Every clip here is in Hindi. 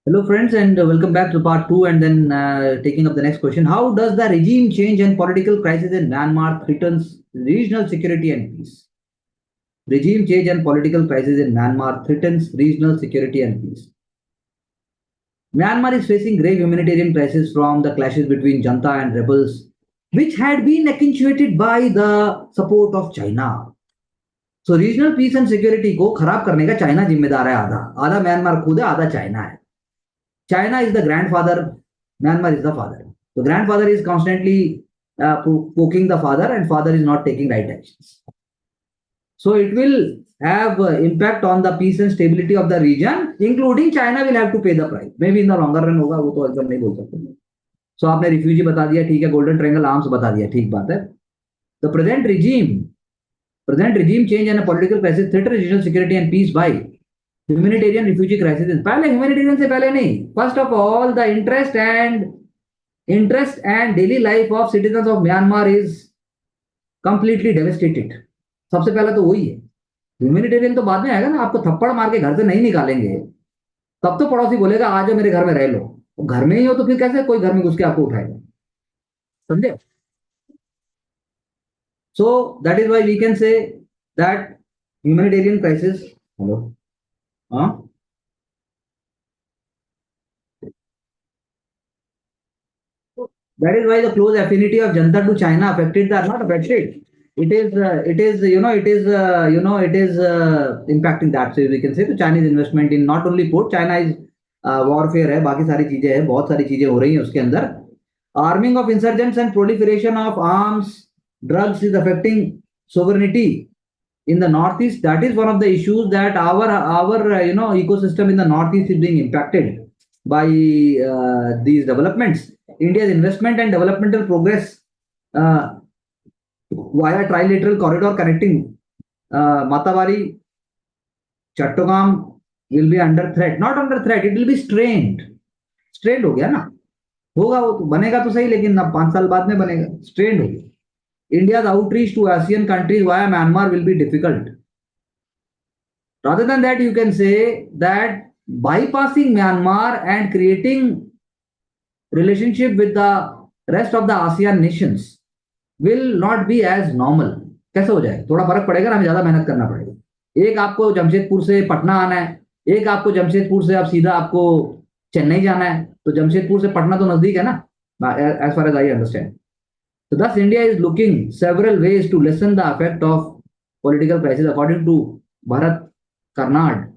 Hello, friends, and welcome back to part two. And then taking up the next question: how does the regime change and political crisis in Myanmar threatens regional security and peace? Regime change and political crisis in Myanmar threatens regional security and peace. Myanmar is facing grave humanitarian crisis from the clashes between junta and rebels, which had been accentuated by the support of China. So regional peace and security को खराब करने का चाइना जिम्मेदार है आधा आधा म्यांमार खुद है आधा चाइना है. China is the grandfather, Myanmar is the father. The grandfather is constantly poking the father, and father is not taking right actions. So it will have impact on the peace and stability of the region, including China will have to pay the price. Maybe in the longer run होगा वो तो एकदम नहीं बोल सकते. So आपने रिफ्यूजी बता दिया, ठीक है, गोल्डन ट्रायंगल आर्म्स बता दिया, ठीक बात है. The present regime change and a political crisis threaten regional security and peace by humanitarian refugee crisis. पहले ह्यूमैनिटेरियन से पहले नहीं, first of all the interest and daily life of citizens of Myanmar is completely devastated. सबसे पहले तो वही है. ह्यूमैनिटेरियन तो बाद में आएगा ना. आपको थप्पड़ मार के घर से नहीं निकालेंगे तब तो पड़ोसी बोलेगा आ जाओ मेरे घर में रह लो. घर में ही हो तो फिर कैसे कोई घर में घुस के आपको उठाएगा? समझे? So that is why we can say that humanitarian crisis. Hello, हाँ, that is why the close affinity of Janata to China affected the not affected. It is impacting that. So we can say the Chinese investment in not only port. China is warfare है, बाकी सारी चीजें हैं, बहुत सारी चीजें हो रही हैं उसके अंदर. Arming of insurgents and proliferation of arms, drugs is affecting sovereignty in the northeast. That is one of the issues that our ecosystem in the northeast is being impacted by these developments. India's investment and developmental progress via trilateral corridor connecting Matawari, Chattogram will be under threat. Not under threat, it will be strained. Strained हो गया ना. होगा वो तो बनेगा तो सही, लेकिन अब 5 साल बाद में बनेगा. Strained हो गया. India's outreach to ASEAN countries via Myanmar will be difficult. Rather than that, you can say that bypassing Myanmar and creating relationship with the rest of the ASEAN nations will not be as normal. कैसे हो जाए? थोड़ा फर्क पड़ेगा ना, हमें ज्यादा मेहनत करना पड़ेगा. एक आपको जमशेदपुर से पटना आना है, एक आपको जमशेदपुर से अब सीधा आपको चेन्नई जाना है. तो जमशेदपुर से पटना तो नजदीक है ना, as far as I understand. So thus India is looking several ways to lessen the effect of political crisis. According to Bharat Karnad,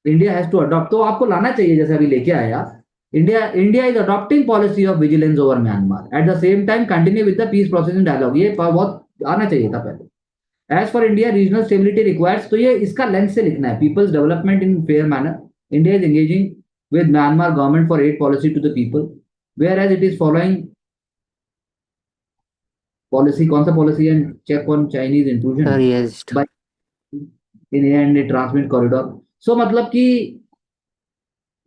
India has to adopt. तो आपको लाना चाहिए, जैसे अभी लेके आया. India is adopting policy of vigilance over Myanmar. At the same time, continue with the peace process and dialogue. ये बहुत आना चाहिए था पहले. As for India, regional stability requires. तो ये इसका लेंस से लिखना है. People's development in fair manner. India is engaging with Myanmar government for aid policy to the people, whereas it is following policy. कौन सा policy and check on Chinese intrusion Yes. by in and transmit corridor. So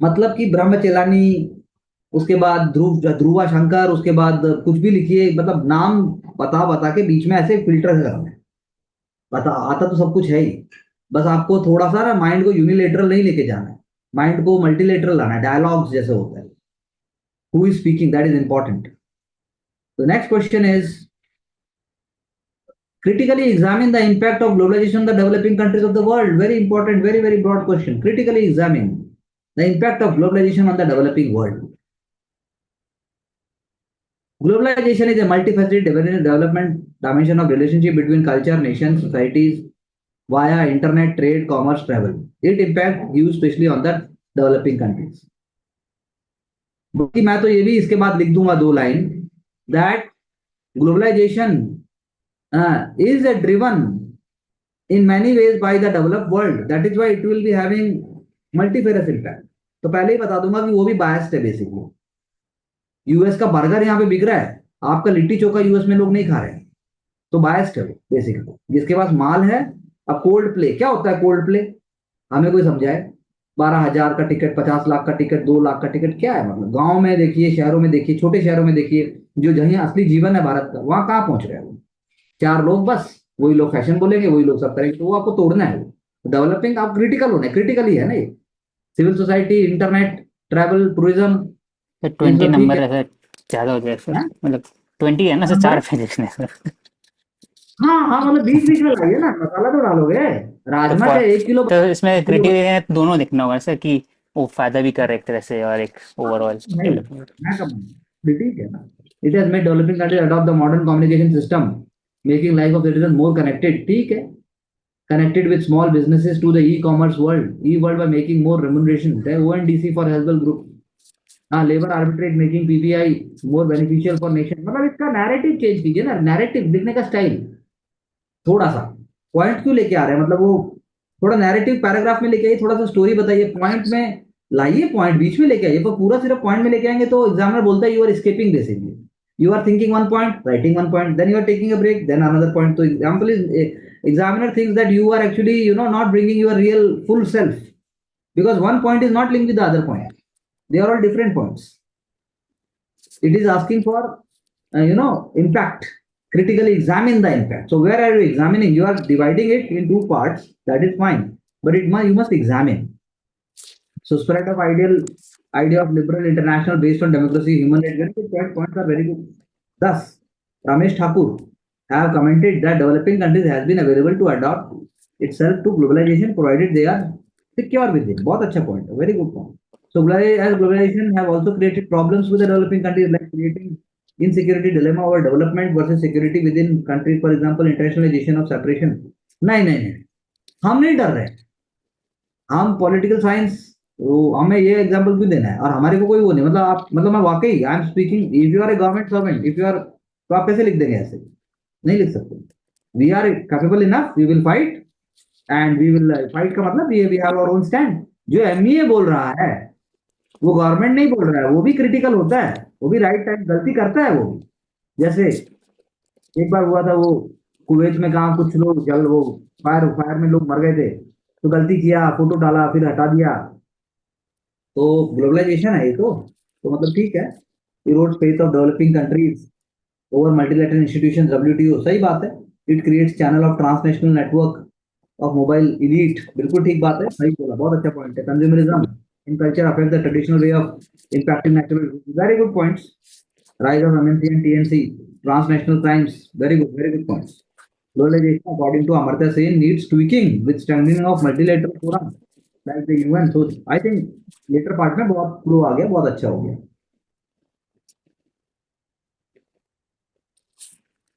मतलब कि ब्रह्मचेलानी, उसके बाद ध्रुवा शंकर, उसके बाद कुछ भी लिखिए, मतलब नाम बता के बीच में ऐसे फिल्टर करना है. पता आता तो सब कुछ है ही, बस आपको थोड़ा सा ना माइंड को यूनिलेटरल नहीं लेके जाना है, माइंड को मल्टीलेटरल लाना है. डायलॉग्स जैसे होता है. Who is speaking, that is important. The next question is critically examine the impact of globalization on the developing countries of the world. Very important, very, very broad question. Critically examine the impact of globalization on the developing world. Globalization is a multifaceted development dimension of relationship between culture, nations, societies via internet, trade, commerce, travel. It impacts you especially on the developing countries. मैं तो ये भी इसके बाद लिख दूंगा 2 line, that globalization is driven in many ways by the developed world. That is why it will be having multifarious impact. तो पहले ही बता दूंगा कि वो भी बायस्ड है. बेसिकली यूएस का बर्गर यहाँ पे बिक रहा है, आपका लिट्टी चोखा यूएस में लोग नहीं खा रहे हैं, तो बायस्ड है बेसिकली. जिसके पास माल है. अब कोल्ड प्ले क्या होता है? कोल्ड प्ले हमें कोई समझाए. 12,000 का टिकट, 50 लाख का टिकट, 2 लाख का टिकट, क्या है मतलब? गांव में देखिए, शहरों में देखिए, छोटे शहरों में देखिए, जो जहाँ असली जीवन है भारत का, वहां कहाँ पहुंच रहे हैं? 4 लोग बस, वही लोग फैशन बोलेंगे, वही लोग सब करेंगे. तो वो आपको तोड़ना है. डेवलपिंग आप क्रिटिकल होना है, क्रिटिकली है ना ये. Civil society, internet, travel tourism तो इन 20 सब ठीक नंबर है। ऐसा ज़्यादा हो जाए सर, हाँ? मतलब 20 है ना सर, नंबर 4 पे लिखने सर। हाँ हाँ, मतलब बीच बीच में लाइए ना, मसाला तो डालोगे। तो राजमा फॉर चाहे 1 किलो तो इसमें 2 किलो क्राइटेरिया दोनों देखना होगा सर, कि वो फ़ायदा भी कर रहे एक तरह से और एक ओवरऑल नहीं, डेवलपमेंट। मैं कहूँ ठीक है ना। It has made developing countries adopt the modern communication system making life of citizen more connected, ठीक है। Connected with small businesses to the e-commerce world, e-world by making more remuneration. The ONDC for Hasbro Group. Labor arbitrage making PPI more beneficial for nation. मतलब इसका narrative change कीजिए ना, narrative लिखने का स्टाइल थोड़ा सा। पॉइंट क्यों लेके आ रहे हैं, मतलब वो थोड़ा नैरेटिव पैराग्राफ में लेके आइए, थोड़ा सा स्टोरी बताइए, पॉइंट में लाइए, पॉइंट बीच में लेके आइए। पर पूरा सिर्फ पॉइंट में लेके आएंगे तो एग्जामिनर बोलता है you are skipping basically. You are thinking one point, writing one point, then you are taking a break, then another point. तो example is examiner thinks that you are actually not bringing your real full self, because one point is not linked with the other point. They are all different points. It is asking for impact. Critically examine the impact. So where are you examining? You are dividing it in two parts, that is fine, but you must examine. So spread of ideal idea of liberal international based on democracy, human rights. Very good points are very good. Thus, Ramesh Thakur have commented that developing countries has been available to adopt itself to globalization provided they are secure with it. बहुत अच्छा point, very good point. So as globalization have also created problems with the developing countries, like creating insecurity dilemma over development versus security within countries. For example, internationalization of separation. नहीं नहीं नहीं, हम नहीं डर रहे। हम पॉलिटिकल साइंस, वो हमें ये एग्जांपल क्यों देना है, और हमारे को कोई वो नहीं, मतलब आप, मतलब मैं वाकई I am speaking, if you are a government servant, if you are, तो आप कैसे लिख देंगे ऐसे? नहीं लिख सकते। We are capable enough, we will fight, and we will fight का मतलब ये we have our own stand. जो एमईए बोल रहा है वो गवर्नमेंट नहीं बोल रहा है, वो भी क्रिटिकल होता है, वो भी राइट टाइम गलती करता है वो भी। जैसे एक बार हुआ था वो, कुवैत में कहा कुछ लोग जल वो फायर फायर में लोग मर गए थे, तो गलती किया, फोटो डाला, फिर हटा दिया। तो ग्लोबलाइजेशन है ये तो मतलब ठीक है। Erode space of developing countries over multilateral institution, WTO, सही बात है। It creates channel of transnational network of mobile elite, बिल्कुल ठीक बात है, सही बोला, बहुत अच्छा पॉइंट है। Consumerism in culture affect the traditional way of impacting natural, very good points. rise of MNC and TNC, transnational crimes, very good points. Globalization, according to Amartya Sen, needs tweaking with strengthening of multilateral forum like the UN. So I think later part में बहुत फ्लो आ गया, बहुत अच्छा हो गया।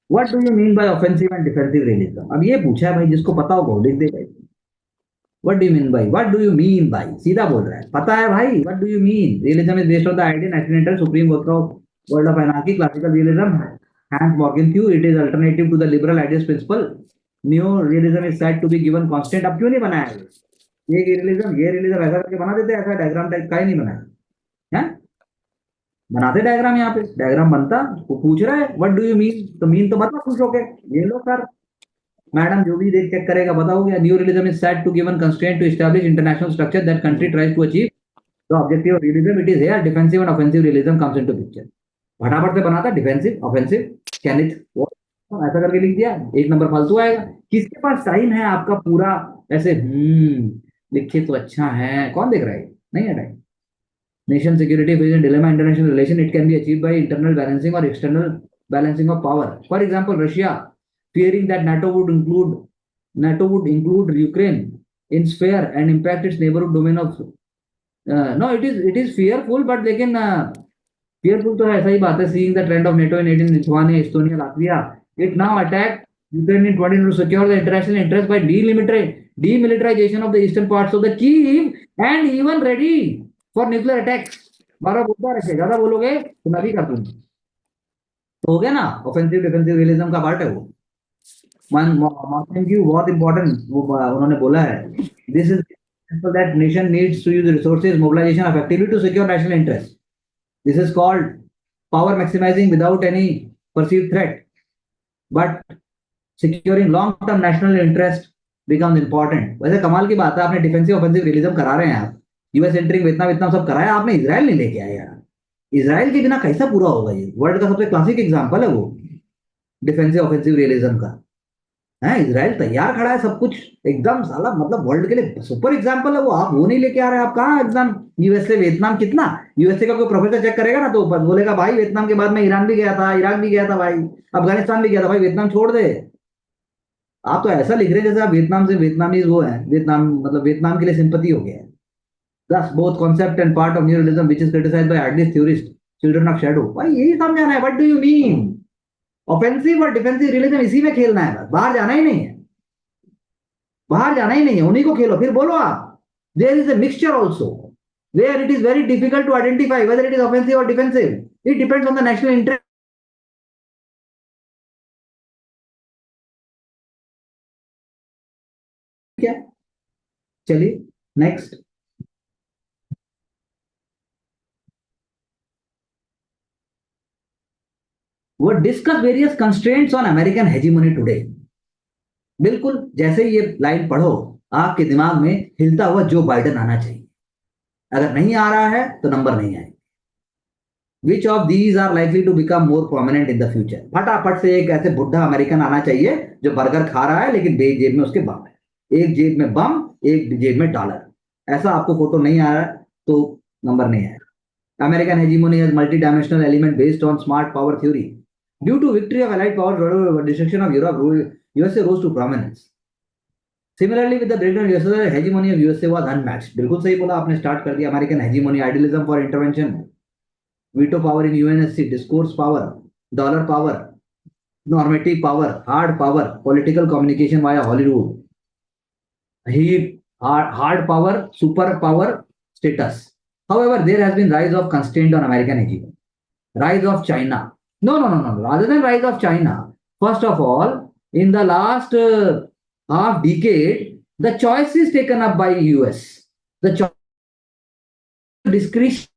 What do you mean by offensive and defensive realism? अब ये पूछा है भाई, जिसको पता होगा वो लिख देगा। What do you mean by? What do you mean by? सीधा बोल रहा है, पता है भाई। What do you mean? Realism is based on the idea national interest, supreme work of world of anarchy, classical realism. Hans Morgenthau, it is alternative to the liberal ideas principle. Neo realism is said to be given constant. अब क्यों नहीं बनाया ये realism ऐसा करके बना देते, ऐसा डायग्राम टाइप का ही नहीं बनाया है। बनाते डायग्राम, यहाँ पे डायग्राम बनता, वो पूछ रहा है व्हाट डू यू मीन, तो मीन तो बता खुश होके, ये लो सर, मैडम जो भी देख चेक करेगा बताओगे। New realism is set to given constraint to establish international structure that country tries to achieve the objective of realism. It is here defensive and offensive realism comes into picture. फटाफट से बनाता डिफेंसिव ऑफेंसिव, कैन इट, ऐसा करके लिख दिया, एक नंबर फालतू आएगा। किसके पास टाइम है आपका पूरा ऐसे लिखे तो अच्छा है, कौन देख रहा है? नहीं है time. Nation security faces dilemma international relation. It can be achieved by internal balancing or external balancing of power. For example, Russia fearing that NATO would include Ukraine in sphere and impact its neighborhood domain of. No, it is fearful, but they can fearful तो है, सही बात है। Seeing the trend of NATO in 18 Lithuania, Estonia, Latvia, it now attacked Ukraine in 20 to secure the international interest by demilitarization of the eastern parts of the Kiev and even ready for nuclear attack. बारह बोलता रखे, ज्यादा बोलोगे तो मैं भी कर दूंगा। तो हो गया ना, ऑफेंसिव डिफेंसिव रियलिज्म का पार्ट है वो। मॉन्टेग्यू बहुत इंपॉर्टेंट, वो उन्होंने बोला है, this is that nation needs to use resources mobilization effectively to secure national interest. This is called power maximizing without any perceived threat, but securing long term national interest becomes important. वैसे कमाल की बात है, आपने डिफेंसिव ऑफेंसिव रियलिज्म करा रहे हैं आप, यूएस एंट्रिंग, वियतनाम वियतनाम सब कराया आपने, इजराइल नहीं लेके आया यार। इजराइल के बिना कैसा पूरा होगा? ये वर्ल्ड का सबसे क्लासिक एग्जांपल है वो डिफेंसिव ऑफेंसिव रियलिज्म का। है, इजराइल तैयार खड़ा है सब कुछ एकदम, साला मतलब वर्ल्ड के लिए सुपर एग्जाम्पल है वो, आप वो नहीं लेके आ रहे, आप कहाँ एकदम। यूएसए वियतनाम कितना, यूएसए का कोई प्रोफेसर चेक करेगा ना तो बोलेगा भाई वियतनाम के बाद में ईरान भी गया था, इराक भी गया था भाई, अफगानिस्तान भी गया था भाई, वियतनाम छोड़ दे। आप तो ऐसा लिख रहे हैं जैसे आप वियतनाम से, वियतनामीज वो है, वियतनाम मतलब वियतनाम के लिए सिंपति हो गया है। Thus, both concept and part of neoliberalism, which is criticized by Adlis theorists, children of shadow. भाई यही समझाना है, what do you mean? Offensive और डिफेंसिव रियलिज्म इसी में खेलना है, बस बाहर जाना ही नहीं है, बाहर जाना ही नहीं है, उन्हीं को खेलो, फिर बोलो आप। There is a mixture also where it is very difficult to identify whether it is offensive और defensive, it depends on the national interest. क्या, चलिए नेक्स्ट। वो discuss various constraints on American hegemony today. बिल्कुल जैसे ही ये लाइन पढ़ो आपके दिमाग में हिलता हुआ जो बाइडन आना चाहिए, अगर नहीं आ रहा है तो नंबर नहीं आए। Which of these are likely to become more prominent in the future, फटाफट से एक ऐसे बुढ़ा अमेरिकन आना चाहिए जो बर्गर खा रहा है लेकिन बे जेब में उसके बम है, एक जेब में बम, एक जेब में डॉलर, ऐसा आपको फोटो नहीं आ रहा है तो नंबर नहीं आएगा। American hegemony has multi-dimensional element based on smart power theory. Due to victory of Allied power, destruction of Europe, USA rose to prominence. Similarly, with the breakdown of USA, the hegemony of USA was unmatched. बिल्कुल सही बोला आपने, स्टार्ट कर दिया American hegemony, idealism for intervention, veto power in UNSC, discourse power, dollar power, normative power, hard power, political communication via Hollywood, he hard power, super power status. However, there has been rise of constraint on American hegemony. Rise of China. No, no, no, no. Rather than rise of China, first of all, in the last half decade, the choice is taken up by US. The choice discretion,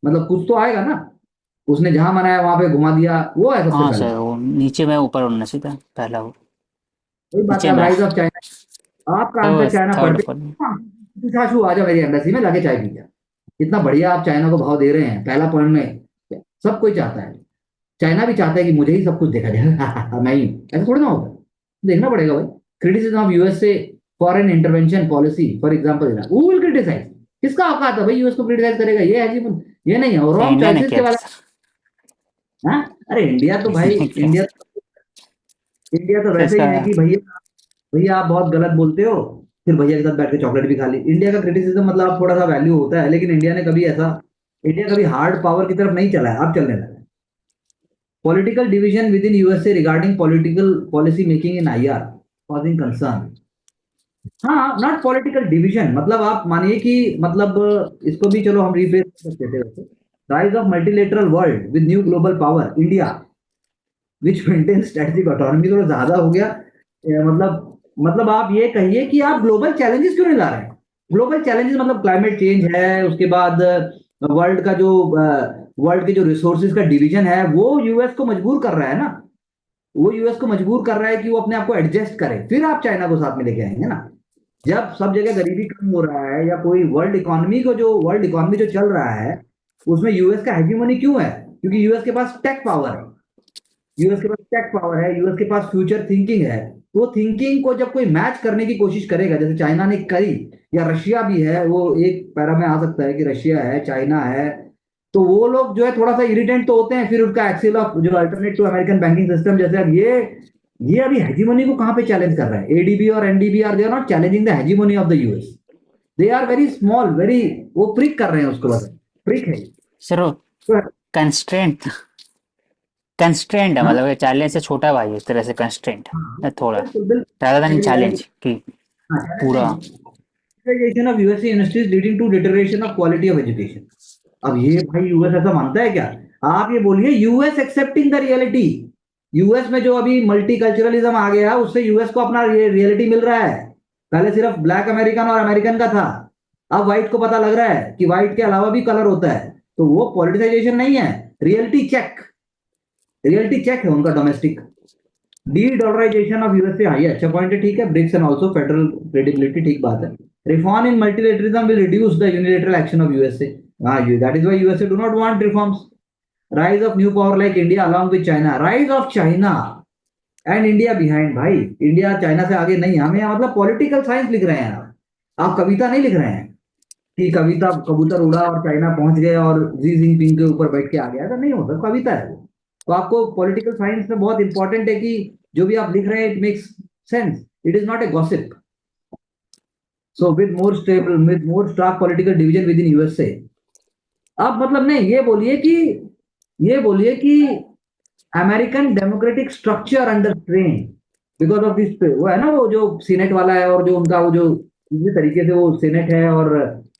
मतलब कुछ तो आएगा ना, उसने जहां मनाया वहां पे घुमा दिया, वो है सबसे हाँ पहले। सर, वो नीचे में ऊपर उड़ना सीधा पहला वो वही बात नीचे है, में। Rise of China. आपका तो आंसर चाइना थर्ड पढ़ते, ऊपर। हाँ, छाछू आ जाओ मेरी एम्बेसी में, लाके चाय पी जा। इतना बढ़िया आप चाइना को भाव दे रहे हैं, पहला पॉइंट में सब कोई चाहता है, चाइना भी चाहता है कि मुझे ही सब कुछ देखा जाए। मैं ही, ऐसा थोड़ा ना होगा, देखना पड़ेगा भाई। Criticism of USA foreign intervention policy, for example who will criticize, किसका औकात है भाई यूएस को क्रिटिसाइज करेगा, ये है जी, ये नहीं है, और सर रॉन्ग इंडिया ने चॉइसेस के किया था वाला। सर। हाँ, अरे इंडिया तो भाई, इंडिया ने किया इंडिया, इंडिया तो सर वैसे ही इसका। है कि भैया, भैया आप बहुत गलत बोलते हो, फिर भैया के साथ बैठ के चॉकलेट भी खा ली। इंडिया का क्रिटिसिज्म मतलब आप थोड़ा सा वैल्यू होता है, लेकिन इंडिया ने कभी ऐसा, इंडिया कभी हार्ड पावर की तरफ नहीं चला है, अब चलने लगा है। Political division with in USA regarding political policy making in IR causing concern. हाँ, नॉट पॉलिटिकल डिवीजन, मतलब आप मानिए कि मतलब इसको भी चलो हम रिफ्रेश कर सकते थे वैसे। Rise of multilateral world with new global power India which maintain strategic autonomy, थोड़ा ज्यादा हो गया। मतलब आप ये कहिए कि आप ग्लोबल चैलेंजेस क्यों नहीं ला रहे हैं। ग्लोबल चैलेंजेस मतलब क्लाइमेट चेंज है, उसके बाद वर्ल्ड का जो वर्ल्ड के जो रिसोर्सेज का डिवीजन है वो यूएस को मजबूर कर रहा है ना, वो यूएस को मजबूर कर रहा है कि वो अपने आप को एडजस्ट करे, फिर आप चाइना को साथ में लेके आएंगे ना। जब सब जगह गरीबी कम हो रहा है या कोई वर्ल्ड इकोनॉमी जो चल रहा है उसमें यूएस का हेजीमनी क्यों है, क्योंकि यूएस के पास टेक पावर है, यूएस के पास टेक पावर है, यूएस के पास फ्यूचर थिंकिंग है। तो वो थिंकिंग को जब कोई मैच करने की कोशिश करेगा, जैसे चाइना ने करी, या रशिया भी है, वो एक पैरा में आ सकता है कि रशिया है, चाइना है, तो वो लोग जो है थोड़ा सा इरिटेंट तो होते हैं, फिर उसका एक्सिल ऑफ जो alternate to American banking system, जैसे अब ये अभी हेजीमनी को कहां पे चैलेंज कर रहा है, एडीबी और NDB are they are not challenging the hegemony of the US, they are very small, very, वो प्रिक कर रहे हैं उसको, बस प्रिक है। सर वो तो, कंस्ट्रेंट कंस्ट्रेंट है, हाँ, मतलब ये चैलेंज से छोटा भाई है, इस तरह से कंस्ट्रेंट हाँ, है थोड़ा, बिल्कुल बिल्कुल, rather than agree agree. Challenge कि हाँ, challenge पूरा। नहीं, Privatization of USA universities leading to deterioration of quality of education। अब ये भाई यूएस ऐसा मानता है क्या, आप ये बोलिए US accepting the reality, US में जो अभी मल्टीकल्चरलिज्म आ गया उससे यूएस को अपना रियलिटी मिल रहा है। पहले सिर्फ ब्लैक अमेरिकन और अमेरिकन का था, अब व्हाइट को पता लग रहा है कि व्हाइट के अलावा भी कलर होता है, तो वो पॉलिटिसाइजेशन नहीं है, रियलिटी चेक, रियलिटी चेक है उनका domestic. De dollarisation of USA, हाँ ये अच्छा पॉइंट है, ठीक है, BRICS and also federal credibility, ठीक बात है। Reform in multilateralism will reduce the unilateral action of USA, हाँ, that is why USA do not want reforms. rise of new power like India along with China, rise of China and India behind. भाई इंडिया चाइना से आगे नहीं, हमें मतलब पॉलिटिकल साइंस लिख रहे हैं आप कविता नहीं लिख रहे हैं कि कविता कबूतर उड़ा और चाइना पहुंच गए और जी जिनपिंग के ऊपर बैठ के आ गया, ऐसा नहीं होता, कविता है वो। तो आपको पॉलिटिकल साइंस में बहुत इंपॉर्टेंट है कि जो भी आप लिख रहे हैं it makes sense, it is not a gossip. So with more strong political division with in USA. आप मतलब नहीं ये बोलिए कि American democratic structure under strain because of this, वो है ना वो जो सीनेट वाला है और जो उनका वो जो इसी तरीके से वो सीनेट है और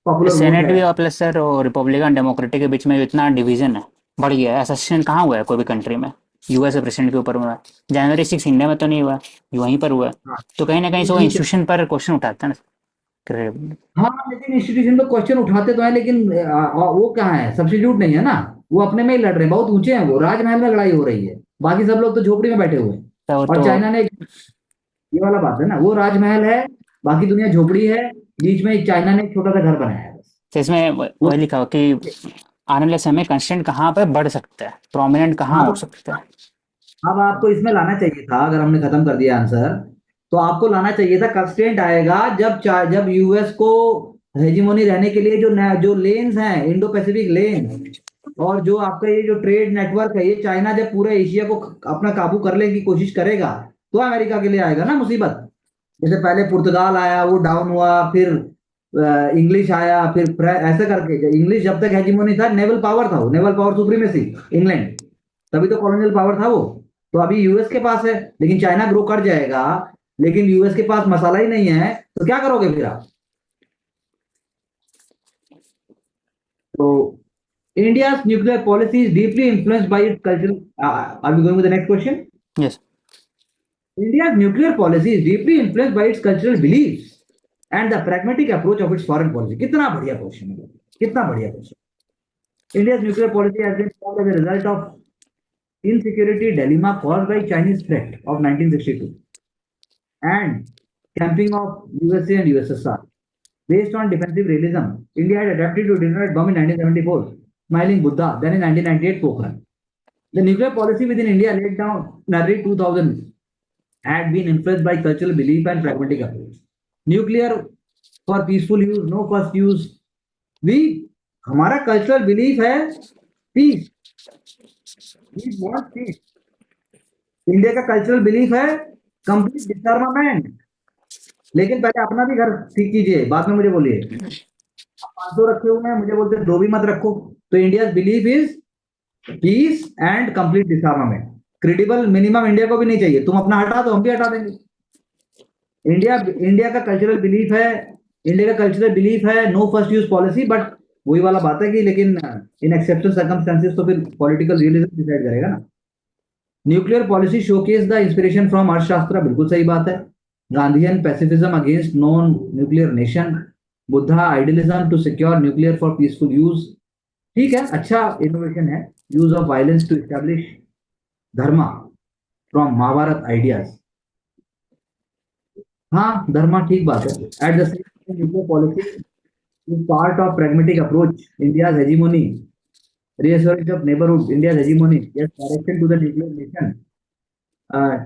पॉपुलर वोट सेनेट है। भी और प्लस सर रिपब्लिकन डेमोक्रेटिक के बीच में इतना डिवीजन है, बढ़ गया है। असेसिनेशन कहाँ हुआ है कोई भी कंट्री में? यूएस प्रेसिडेंट के ऊपर हुआ है। जनवरी 6 इंडिया में तो नहीं हुआ, वहीं पर हुआ है। हाँ तो कहीं ना कहीं से वो ठीक है। इंस्टीट्यूशन पर क्वेश्चन उठाता है ना। कि- हाँ लेकिन इंस्टीट्यूशन पे क्वेश्चन उठाते तो है, लेकिन वो कहाँ है, सब्स्टिट्यूट नहीं है ना। वो अपने में ही लड़ रहे हैं, बहुत ऊंचे हैं, वो राजमहल में लड़ाई हो रही है, बाकी सब लोग तो झोपड़ी में बैठे हुए हैं। तो, और तो चाइना ने, ये वाला बात है ना, वो राजमहल है, बाकी दुनिया झोपड़ी है, बीच में चाइना ने एक छोटा सा घर बनाया है बस। तो इसमें वो वही लिखा हो कि आने वाले समय कंस्टेंट कहाँ पर बढ़ सकता है, प्रोमिनेंट कहाँ हाँ, हो सकता है। अब आपको इसमें लाना चाहिए था, अगर हमने खत्म कर दिया आंसर, तो आपको लाना चाहिए था कंस्ट्रेंट आएगा जब यूएस को हेजिमोनी रहने के लिए जो लेन्स हैं, इंडो पैसिफिक लेन, और जो आपका ये जो ट्रेड नेटवर्क है, ये चाइना जब पूरे एशिया को अपना काबू करने की कोशिश करेगा, तो अमेरिका के लिए आएगा ना मुसीबत। जैसे पहले पुर्तगाल आया, वो डाउन हुआ, फिर इंग्लिश आया, फिर ऐसे करके इंग्लिश जब तक हेजिमोनी था, नेवल पावर था, वो नेवल पावर सुप्रीमेसी, इंग्लैंड, तभी तो कॉलोनियल पावर था वो। तो अभी यूएस के पास है, लेकिन चाइना ग्रो कर जाएगा, लेकिन यूएस के पास मसाला ही नहीं है, तो क्या करोगे फिर आप? तो India's nuclear policy is deeply influenced by its cultural. Are we going with the next question? Yes. India's nuclear policy is deeply influenced by its cultural beliefs and the pragmatic approach of its foreign policy. कितना बढ़िया क्वेश्चन है, कितना बढ़िया question. India's nuclear policy has been formed as a result of insecurity dilemma caused by Chinese threat of 1962 and camping of USA and USSR. Based on defensive realism, India had adapted to detonate bomb in 1974, Smiling Buddha, then in 1998 Pokhran. The nuclear policy within India laid down in early 2000 had been influenced by cultural belief and pragmatic approach. Nuclear for peaceful use, no first use. We, हमारा कल्चरल बिलीफ है peace, we want peace. India का कल्चरल बिलीफ है कंप्लीट डिसआर्मामेंट। लेकिन पहले अपना भी घर ठीक कीजिए, बाद में मुझे बोलिए। 500 रखे हुए हैं, मुझे बोलते हैं दो भी मत रखो। तो India belief is peace and complete डिसआर्मामेंट। Credible minimum India को भी नहीं चाहिए, तुम अपना हटा दो हम भी हटा देंगे। इंडिया इंडिया का कल्चरल बिलीफ है, इंडिया का कल्चरल बिलीफ है no first use policy, but वही वाला बात है कि लेकिन इन एक्सेप्शनल सर्कमस्टेंसेस तो फिर पॉलिटिकल रियलिज्म डिसाइड करेगा ना। Nuclear policy showcase the inspiration from Arthashastra, बिल्कुल सही बात है। Gandhian pacifism against non nuclear nation, Buddha idealism to secure nuclear for peaceful use. ठीक है, अच्छा इनोवेशन है। Use of violence to establish dharma from Mahabharata ideas. हाँ धर्मा ठीक बात है। At the same nuclear policy is part of pragmatic approach India's hegemony, reassurance of neighborhood, India's hegemony, yes, direction to the nuclear nation,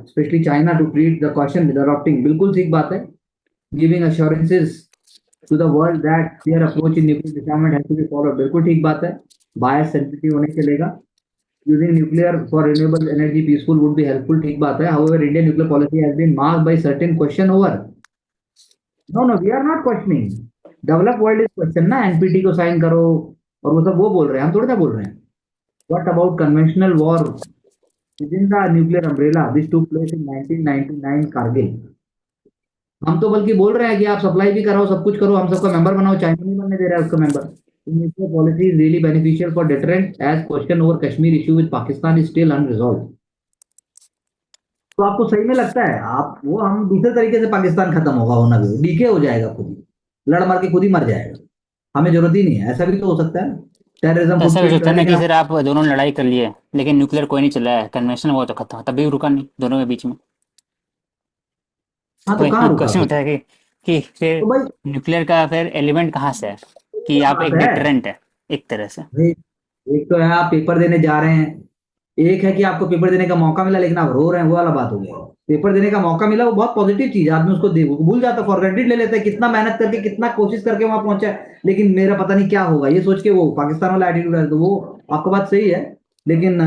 especially China to treat the caution with adopting, बिल्कुल ठीक बात है। Giving assurances to the world that their approach in nuclear disarmament has to be followed, बिल्कुल ठीक बात है। Bias sensitive होने चलेगा। Using nuclear for renewable energy peaceful would be helpful, ठीक बात है। However, Indian nuclear policy has been marked by certain question over. No, no, we are not questioning. Developed world is question ना, एनपीटी को साइन करो और वो सब वो बोल रहे हैं, हम थोड़ी ना बोल रहे हैं। What about conventional war within the nuclear umbrella which took place in 1999 Kargil? हम तो बल्कि बोल रहे हैं कि आप सप्लाई भी कराओ, सब कुछ करो, हम सबका मेंबर बनाओ, चाइना नहीं बनने दे रहा है उसका member. Nuclear policy is really beneficial for deterrent as question over Kashmir issue with Pakistan is still unresolved. तो आपको सही में लगता है आप वो हम दूसरे तरीके से पाकिस्तान खत्म होगा, होना भी डीके हो जाएगा, खुद ही लड़ मार के खुद ही मर जाएगा, हमें जरूरत ही नहीं है, ऐसा भी तो हो सकता है ना। टेररिज्म ऐसा हो फुटप्रिंट, सकता है ना लेकिन कि सर आप दोनों ने लड़ाई कर लिए, लेकिन न्यूक्लियर कोई नहीं चला है, कन्वेंशन वो तो खत्म, तभी रुका नहीं दोनों के बीच में। हाँ तो तो एक कहाँ रुका क्वेश्चन फिर? उठा है कि फिर तो भाई न्यूक्लियर का फिर एलिमेंट कहाँ से है, ये कि तो आप बात एक है डिटरेंट है एक तरह से। भाई, एक तो है आप पेपर देने जा रहे हैं, एक है कि आपको पेपर देने का मौका मिला लेकिन आप रो रहे हैं, वो वाला बात हो गया। पेपर देने का मौका मिला वो बहुत पॉजिटिव चीज है, आदमी उसको दे वो भूल जाता, फॉर ग्रांटेड ले लेता है, कितना मेहनत करके कितना कोशिश करके वहां पहुंचा है, लेकिन मेरा पता नहीं क्या होगा ये सोच के वो पाकिस्तान वाला एटीट्यूड है। तो वो आपका बात सही है, लेकिन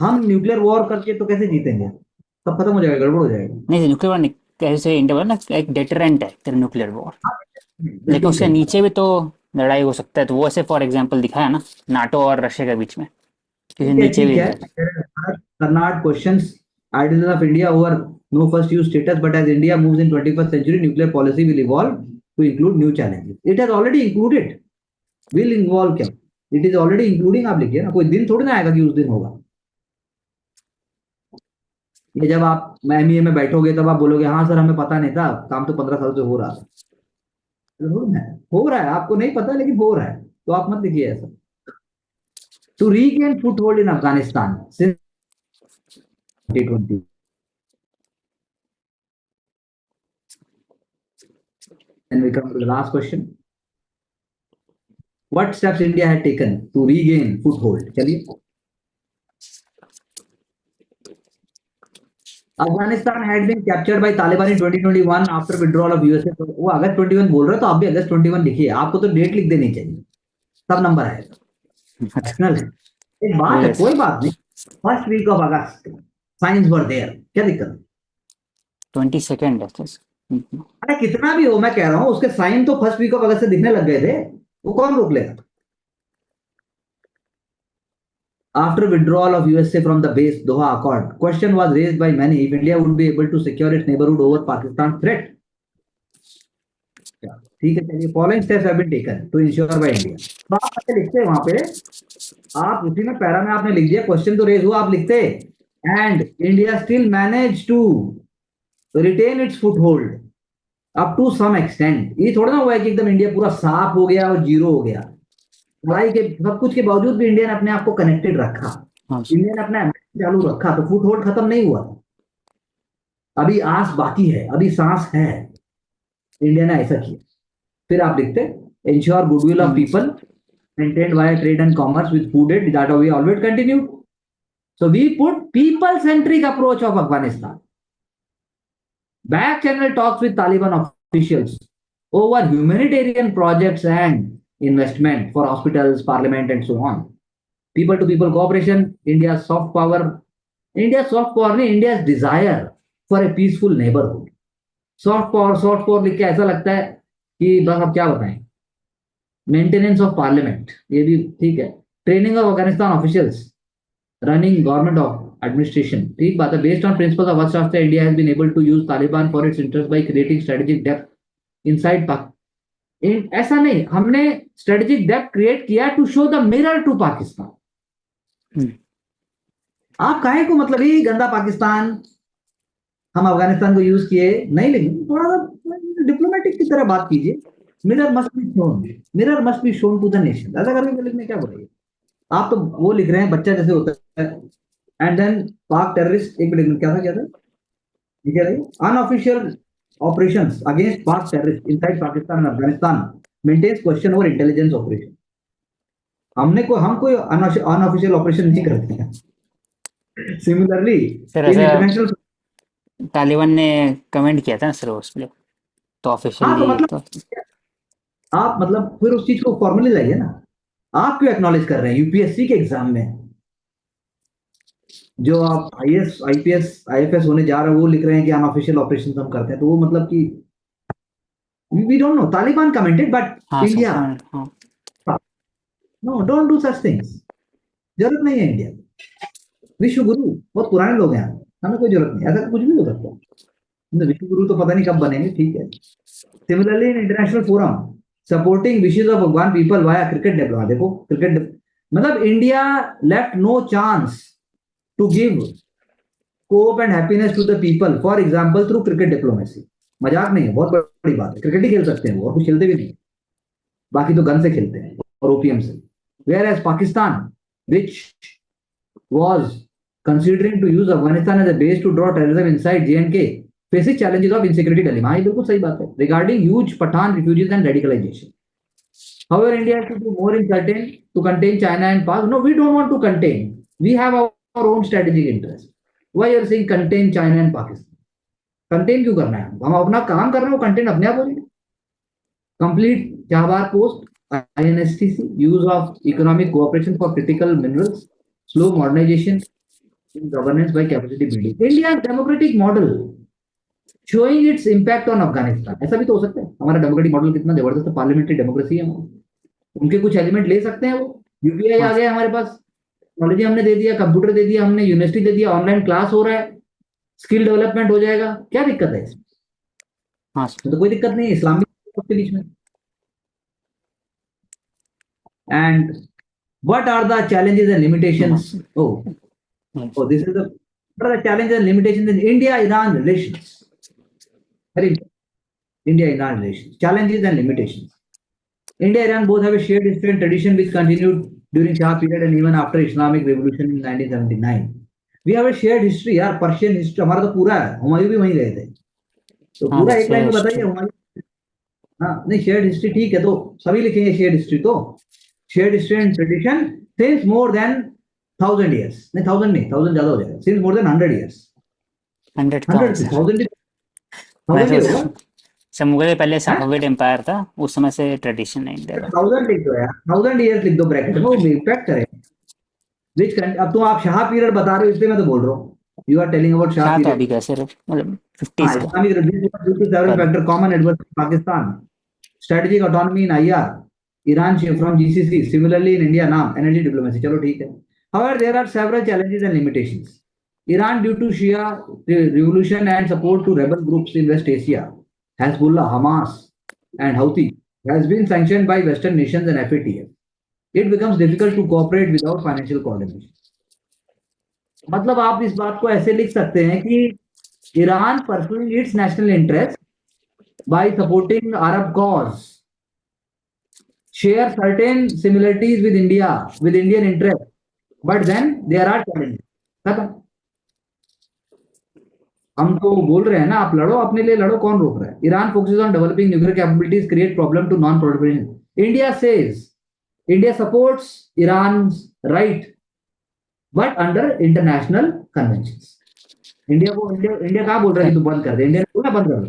हम न्यूक्लियर वॉर करके तो कैसे जीतेंगे, सब खत्म हो जाएगा, गड़बड़ हो जाएगा। नहीं, न्यूक्लियर वॉर कैसे इंडिया बोला ना, एक डेटरेंट है तेरा न्यूक्लियर वॉर, लेकिन बिल्कुल उसके सही। नीचे भी तो लड़ाई हो सकता है। तो वो ऐसे फॉर एग्जांपल दिखाया ना, नाटो और रशिया के बीच में, क्योंकि ठीक है नीचे ठीक भी है। Karnat questions idealism of India over no first use status, but as India moves in 21st century, nuclear policy will evolve to include new challenges. It has already included. Will involve क्या? It is already including, आप लिखिए ना, कोई दिन थोड़ी ना आएगा कि उस दिन होगा। ये जब आप एमईए में बैठोगे तब आप बोलोगे हाँ सर हमें पता नहीं था, काम तो 15 साल से हो रहा था। जरूर है, हो रहा है, आपको नहीं पता लेकिन हो रहा है, तो आप मत लिखिए ऐसा। To regain foothold in Afghanistan since 2020। And we come to the last question. What steps India had taken to regain foothold? चलिए, Afghanistan had been captured by Taliban in 2021 after withdrawal of USA। तो वो अगस्त 21 बोल रहे हो तो आप भी अगस्त 21 लिखिए, आपको तो डेट लिख देनी चाहिए, सब नंबर है, नेशनल है। एक बात है, यस, कोई बात नहीं, first week of August science were there, क्या दिक्कत है? 22 है। अरे कितना भी हो, मैं कह रहा हूं उसके साइन तो फर्स्ट वीक ऑफ अगस्त से दिखने लग गए थे, वो कौन रोक लेगा? After withdrawal of USA from the base Doha Accord, question was raised by many if India would be able to secure its neighborhood over Pakistan threat. ठीक है, चलिए, following steps have been taken to ensure by India. तो आप ऐसे लिखते हैं वहां पे, आप उसी में पैरा में आपने लिख दिया, क्वेश्चन तो रेज हुआ, आप लिखते and India still manage to retain its foot hold up to some extent. ये थोड़ा ना हुआ है कि एकदम इंडिया पूरा साफ हो गया और जीरो हो गया, लड़ाई के सब कुछ के बावजूद भी इंडिया ने अपने आप को कनेक्टेड रखा, हाँ, इंडिया ने अपना एम्बिशन चालू रखा, तो फुट होल्ड खत्म नहीं हुआ, अभी आस बाकी है, अभी सांस है, इंडिया ने ऐसा किया। फिर आप लिखते ensure goodwill of people maintained via trade and commerce with food aid, that we always continue. So we put people centric approach of Afghanistan, back channel talks with Taliban officials over humanitarian projects and investment for hospitals, parliament, and so on. People to people cooperation, India's soft power नहीं, India's desire for a peaceful neighborhood. Soft power लिख के ऐसा लगता है कि बस अब क्या बताएं। मेंटेनेंस ऑफ पार्लियामेंट, ये भी ठीक है। Training of Afghanistan officials, running government of administration, ठीक बात है। Based on principles of Arthashastra, India has been able to use Taliban for its interest by creating strategic depth inside Pakistan. ऐसा नहीं, हमने स्ट्रेटेजिक डेप्थ क्रिएट किया to show the mirror to Pakistan. आप काहे को मतलब ये गंदा पाकिस्तान हम अफगानिस्तान को यूज किए नहीं, लेकिन थोड़ा सा डिप्लोमेटिक की तरह बात कीजिए। Mirror must be shown, mirror must be shown to the nation, ऐसा करके लिखने क्या बोलिए। आप तो वो लिख रहे हैं बच्चा जैसे होता है। एंड देन पाक टेररिस्ट, एक मिनट, क्या था ठीक है, unofficial operations against Pak terrorists inside Pakistan and Afghanistan maintains question over intelligence operation। हम कोई अनऑफिशियल ऑपरेशन नहीं करते हैं। सिमिलरली सर इन ऐसा इंटरनेशनल, तालिबान ने कमेंट किया था ना सर उस पे, तो हाँ तो ऑफिशियली मतलब तो आप मतलब फिर उस चीज को फॉर्मली लाइए ना। आप क्यों एक्नॉलेज कर रहे हैं यूपीएससी के एग्जाम में जो आप आईएएस आईपीएस आईएफएस होने जा रहे हो वो लिख रहे हैं कि अनऑफिशियल ऑपरेशन हम करते हैं, तो वो मतलब कि we don't know, Taliban commented but हाँ सर, इंडिया हाँ। No, don't do such things, जरूरत नहीं है इंडिया। विश्व गुरु बहुत पुराने लोग हैं, हमें कोई जरूरत नहीं, ऐसा कुछ भी हो सकता है। विश्व गुरु तो पता नहीं कब बनेंगे, ठीक है। Similarly in international forum supporting wishes of Afghan people via cricket development, देखो क्रिकेट मतलब India left no chance to give hope and happiness to the people, for example through cricket diplomacy. मजाक नहीं है, बहुत बड़ी बात है, क्रिकेट ही खेल सकते हैं वो, और कुछ खेलते भी नहीं, बाकी तो गन से खेलते हैं और ओपीएम से। Whereas Pakistan which was considering to use Afghanistan as a base to draw terrorism inside J&K faces challenges of insecurity dilemma। हाँ, ये बिल्कुल सही बात है, regarding huge Pathan refugees and radicalization। However, India has to do more in certain to contain China and pass. No, we don't want to contain. We have our own strategic interest. Why you are saying contain China and Pakistan? Contain क्यों करना है? हम अपना काम कर रहे हैं, वो कंटेंट अपने आप हो जाएगा. Complete Jabbar Post, INSTC, use of economic cooperation for critical minerals, slow modernization in governance by capacity building. India's democratic model showing its impact on Afghanistan. ऐसा भी तो हो सकता है. हमारा डेमोक्रेटिक मॉडल कितना जबरदस्त पार्लियामेंट्री डेमोक्रेसी है. उनके कुछ एलिमेंट ले सकते हैं. वो यूपीआई आ हाँ गया हमारे पास, टेक्नोलॉजी हमने दे दिया, कंप्यूटर दे दिया हमने, यूनिवर्सिटी दे दिया, ऑनलाइन क्लास हो रहा है, स्किल डेवलपमेंट हो जाएगा. क्या दिक्कत है इसमें? हाँ तो कोई दिक्कत नहीं है इस्लामिक के बीच में. And what are the challenges and limitations? This is the what are the challenges and limitations in India-Iran relations? Very important. India-Iran relations. Challenges and limitations. India-Iran both have a shared history and tradition which continued during Shah period and even after Islamic Revolution in 1979. We have a shared history यार. Persian history हमारा तो पूरा है. हुमायूं भी वहीं गए थे. तो हाँ पूरा एक लाइन में जैसे बताइए हुमायूं. हाँ नहीं, शेयर्ड हिस्ट्री ठीक है, तो सभी लिखेंगे शेयर्ड हिस्ट्री. तो shared history and tradition since more than 1000 years. नहीं 1000 नहीं, 1000 ज्यादा हो जाएगा. Since more than 100 years. 100 का 100 सर. 1000 मैं 1000 ही सोच होगा. सर मुगल पहले हैं? सफाविद एम्पायर था, उस समय से ट्रेडिशन है इंडिया का. 1000 लिख दो यार, 1000 years लिख दो ब्रैकेट में, वो इम्पैक्ट करे. अब तो आप शाह पीरियड बता रहे हो इसलिए मैं तो बोल रहा हूँ. You are telling about Shah Shah तो अभी पीरियड. कैसे मतलब हाँ, 50s का. इस्लामिक सेवरल पर factor common adverse Pakistan, strategic autonomy in IR, Iran from GCC, similarly in India, नाम energy diplomacy. चलो ठीक है. However, there are several challenges and limitations. Iran, due to Shia revolution and support to rebel groups in West Asia, Hezbollah, Hamas, and Houthi, has been sanctioned by Western nations and FATF. It becomes difficult to cooperate without financial coordination. मतलब आप इस बात को ऐसे लिख सकते हैं कि Iran pursuing its national interest by supporting Arab cause share certain similarities with India, with Indian interest, but then there are challenges. खत्म. हम तो बोल रहे हैं ना, आप लड़ो अपने लिए लड़ो, कौन रोक रहा है? Iran focuses on developing nuclear capabilities, create problem to non-proliferation. India says India supports Iran's right, but under international conventions. India कहाँ बोल रहा है कि तू बंद कर दे? इंडिया ने बोला बंद कर दो.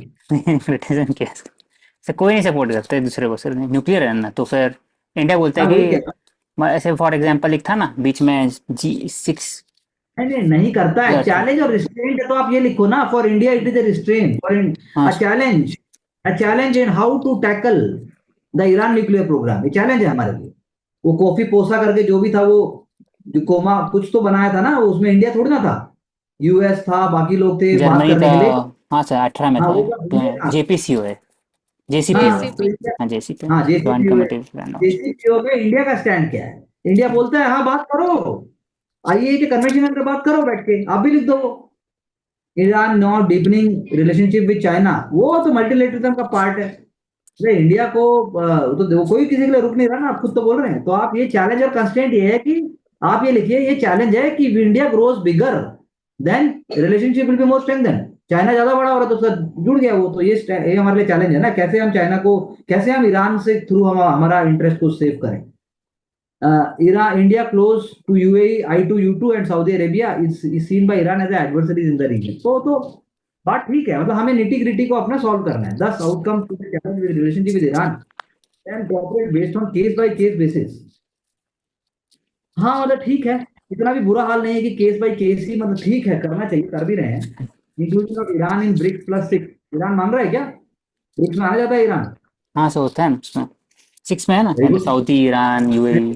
ब्रिटिशन क्या है सर? कोई नहीं सपोर्ट करता है दूसरे को सर. न्यूक्लियर है ना, तो फिर इंडिया बोलता है हाँ वही कह कि ऐसे फॉर एग्जांपल एक था ना बीच में G6. नहीं नहीं करता है. या था. चैलेंज और रिस्ट्रेंट है, तो आप ये लिखो ना, for India it is a restraint, for हाँ a challenge in how to tackle the Iran nuclear programme. ये चैलेंज है हमारे लिए. वो कॉफी पोसा करके जो भी था, वो जो कोमा कुछ तो बनाया था ना, उसमें इंडिया थोड़ी ना था, यूएस था, बाकी लोग थे बात जर्मनी करने था. के लिए. हाँ सर 18 में हाँ था. वो सब इंडिया था. JPCO है. JCPO हाँ है. तो इंडिया. हाँ JCPO हाँ जॉइंट जेसीपीओ है. Committee plan of. जेसीपीओ में इंडिया का स्टैंड क्या है? इंडिया बोलता है हाँ बात करो, आइए के कन्वेंशन में बात करो बैठ के. आप भी लिख दो Iran not deepening relationship with China. वो तो मल्टीलेटरलिज्म का पार्ट है. अरे इंडिया को तो देखो, कोई किसी के लिए रुक नहीं रहा ना, आप खुद तो बोल रहे हैं. तो आप ये चैलेंज और कंस्ट्रेंट ये है कि आप ये लिखिए, ये चैलेंज है कि India grows bigger than relationship will be more strengthen. China ज्यादा बड़ा हो रहा है तो सर जुड़ गया वो, तो ये हमारे लिए चैलेंज है ना. कैसे हम चाइना को, कैसे हम ईरान से थ्रू हम हमारा इंटरेस्ट को सेव करें. Iran, India close to UAE, I2U2 and Saudi Arabia is seen by Iran as adversaries in the region. तो बात ठीक है, मतलब हमें निटी ग्रिटी को अपना सॉल्व करना है. 10 outcome to the challenge with relationship with Iran and cooperate based on case by case basis. हाँ मतलब ठीक है, इतना भी बुरा हाल नहीं है कि केस बाय केस ही, मतलब ठीक है, करना चाहिए, कर भी रहे हैं. Including of Iran in BRICS +6. Iran मान रहा है क्या? ब्रिक्स में आ जाता है ईरान. हाँ सर होता है ना उसमें. 6 में है ना, वेरी मतलब good. Saudi, Iran, UAE,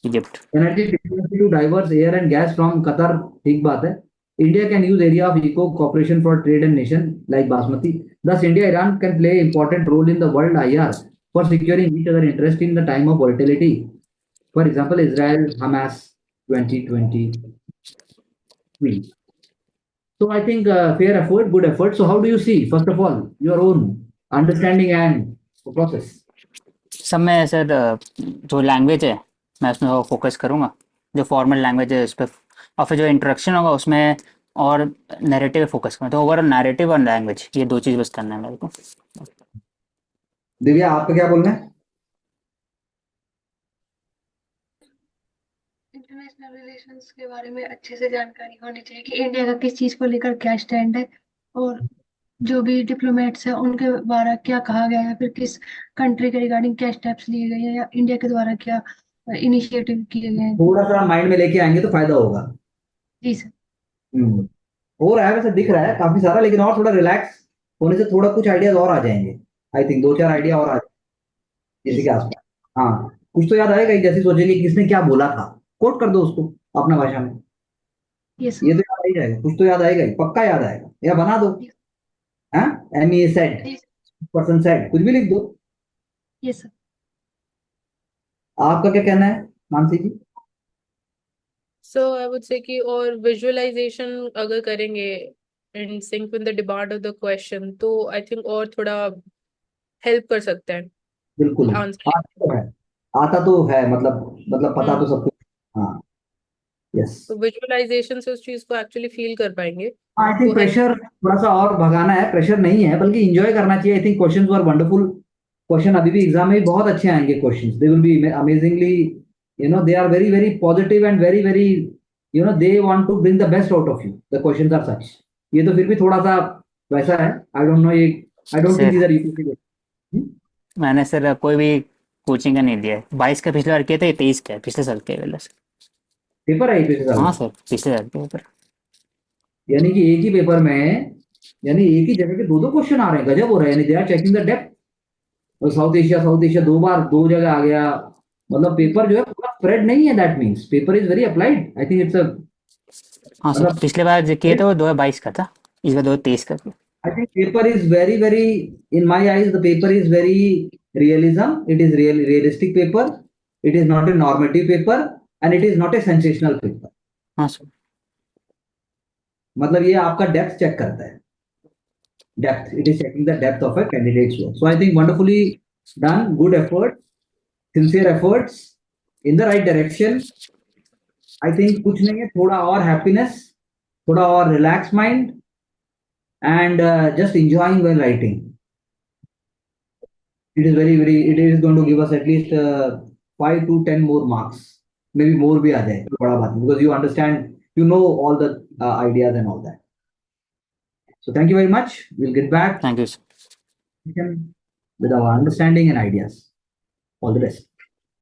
Egypt. Energy dependency to diverse air and gas from Qatar. ठीक बात है. India can use area of eco cooperation for trade and nation like basmati. Thus India Iran can play important role in the world IR for securing each other interest in the time of volatility. For example Israel Hamas 2023. So I think fair effort, good effort. So how do you see, first of all, your own understanding and process? सब में सर जो लैंग्वेज है मैं उसमें फोकस करूँगा. जो फॉर्मल लैंग्वेज है उस पर, और फिर जो इंट्रोडक्शन होगा उसमें, और नैरेटिव फोकस करूँगा. तो ओवरऑल नैरेटिव और लैंग्वेज, ये 2 चीज़ बस करना है मेरे को. दिव्या आपका क्या बोलना है? इंटरनेशनल रिलेशंस के बारे में अच्छे से जानकारी होनी चाहिए कि इंडिया का किस चीज को लेकर क्या स्टैंड है, और जो भी डिप्लोमेट्स हैं उनके द्वारा क्या कहा गया है, फिर किस कंट्री के रिगार्डिंग क्या स्टेप्स लिए गए हैं या इंडिया के द्वारा क्या इनिशिएटिव किए गए हैं। थोड़ा सा माइंड में लेके आएंगे तो फायदा होगा। जी सर। हम्म, हो रहा है वैसे, दिख रहा है काफी सारा, लेकिन और थोड़ा रिलैक्स होने से थोड़ा कुछ आइडियाज और आ जाएंगे। आई थिंक दो चार आइडिया और आ जाएंगे जी इसी के सर। आसपास। हाँ, कुछ तो याद आएगा ही, जैसे सोचेंगे कि किसने क्या बोला था, कोट कर दो उसको अपना भाषा में। यस ये सर। तो याद आ ही जाएगा, कुछ तो याद आएगा ही, पक्का याद आएगा, या बना दो। हाँ, ME सेड, पर्सन सेड, कुछ भी लिख दो। Yes sir. आपका क्या कहना है मानसी जी? सो आई वुड से कि और विजुअलाइजेशन अगर करेंगे in sync with the demand of the question तो आई थिंक और थोड़ा हेल्प कर सकते हैं बिल्कुल, आंसर। आता तो है, आता तो है, मतलब पता तो सब कुछ। हाँ, यस। तो विजुअलाइजेशन से उस चीज को एक्चुअली फील कर पाएंगे आई तो थिंक प्रेशर थोड़ा सा और भगाना है, प्रेशर नहीं है बल्कि एंजॉय करना चाहिए। I think questions were wonderful. Question अभी भी एग्जाम में भी बहुत अच्छे आएंगे questions, they will be amazingly, they are very very positive and very very, they want to bring the best out of you, the questions are such. ये तो फिर भी थोड़ा सा वैसा है, आई डोंट नो, ये I don't think sir these are UPSC. मैंने सर कोई भी कोचिंग का नहीं दिया है। 22 का पिछले बार किया था, ये 23 का है, पिछले साल के वाला सर। पेपर है पिछले साल हाँ में, सर, पिछले साल के पेपर। यानी कि एक ही पेपर में, यानी एक ही जगह के दो दो क्वेश्चन आ रहे हैं, गजब हो रहा है, यानी they are checking the depth. और साउथ एशिया दो बार दो जगह आ गया, मतलब पेपर जो है पूरा स्प्रेड नहीं है, that means paper is very applied. I think it's a, हाँ सर, मतलब पिछले बार जो किया था वो 2022 का था, इस बार 2023 का था। I think paper is very very, in my eyes the paper is very realism, it is realistic paper, it is not a normative paper, and it is not a sensational paper. हाँ सर। मतलब ये आपका डेप्थ चेक करता है, depth, it is checking the depth of a candidates work. So I think wonderfully done, good effort, sincere efforts in the right direction. I think कुछ नहीं है, थोड़ा और हैप्पीनेस, थोड़ा और relax mind, and just enjoying while writing. It is very, very, it is going to give us at least 5 to 10 more marks. Maybe more भी आ जाए तो बड़ा बात नहीं, because you understand, you know all the ideas and all that. So thank you very much. We'll get back thank you sir. with our understanding and ideas. All the best.